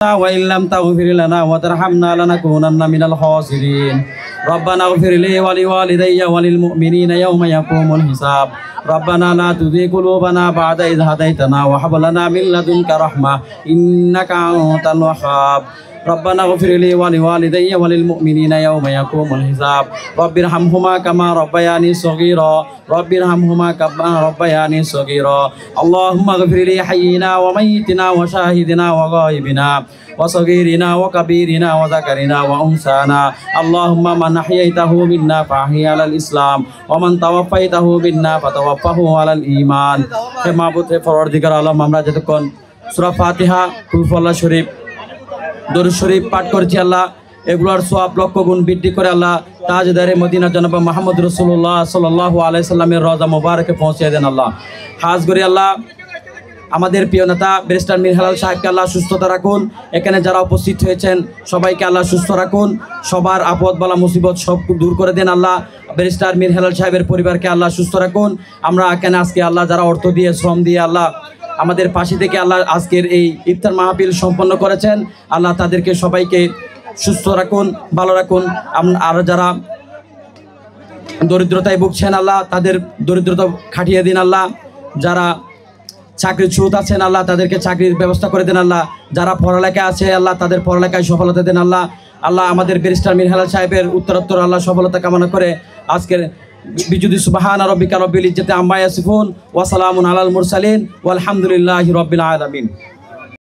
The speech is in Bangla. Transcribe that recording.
وإن لم تغفر لنا وترحمنا لنكونن من الخاسرين ربنا اغفر لي ولوالدي وللمؤمنين يوم يقوم الحساب ربنا لا تزغ قلوبنا بعد إذ هديتنا وهب لنا من لدنك رحمة إنك أنت الوهاب ربنا اغفر لي ولوالدي وللمؤمنين يوم يقوم الحساب رب ارحمهما كما ربياني صغيرا رب ارحمهما كما ربياني صغيرا اللهم اغفر لي حينا وميتنا وشاهدنا وغائبنا وصغيرنا وكبيرنا وذكرنا وأنثانا اللهم من أحييته منا فأحيي على الإسلام ومن توفيته منا فتوفه على الإيمان হে মাবুদ হে পরওয়ারদিগার আলম আমরা যতক্ষণ সূরা ফাতিহা কুল আল্লাহ শরীফ দরুদ শরীফ পাঠ করছি আল্লাহ এগুলোর সওয়াব লক্ষ গুণ বৃদ্ধি করে আল্লাহ তাজদারে মদিনা জনাব মুহাম্মদ রাসূলুল্লাহ সাল্লাল্লাহু আলাইহি সাল্লামের রওজা মোবারকে পৌঁছে দেন আল্লাহ খাস করে আল্লাহ আমাদের প্রিয় নেতা ব্যারিস্টার মীর হেলাল সাহেবকে আল্লাহ সুস্থতা রাখুন এখানে যারা উপস্থিত হয়েছেন সবাইকে আল্লাহ সুস্থ রাখুন সবার আপদ বালা মুসিবত সব দূর করে দেন আল্লাহ ব্যারিস্টার মীর হেলাল সাহেবের পরিবারকে আল্লাহ সুস্থ রাখুন আমরা এখানে আজকে আল্লাহ যারা অর্থ দিয়ে শ্রম দিয়ে আল্লাহ আমাদের পাশে থেকে আল্লাহ আজকের এই ইফতার মাহফিল সম্পন্ন করেছেন আল্লাহ তাদেরকে সবাইকে সুস্থ রাখুন ভালো রাখুন আর যারা দরিদ্রতায় ভুগছেন আল্লাহ তাদের দরিদ্রতা কাটিয়ে দিন আল্লাহ যারা চাকরির ছুট আছেন আল্লাহ তাদেরকে চাকরির ব্যবস্থা করে দেন আল্লাহ যারা পড়ালেখা আছে আল্লাহ তাদের পড়ালেখায় সফলতা দেন আল্লাহ আল্লাহ আমাদের ব্যারিস্টার মীর হেলাল সাহেবের উত্তরোত্তর আল্লাহ সফলতা কামনা করে আজকের বিজুদি সুবহান রাব্বিকা রব্বিল ইজ্জাতি আম্মা ইয়াসিফুন ওয়া সালামুন আলাল মুরসালিন ওয়ালহামদুলিল্লাহি রাব্বিল আলামিন।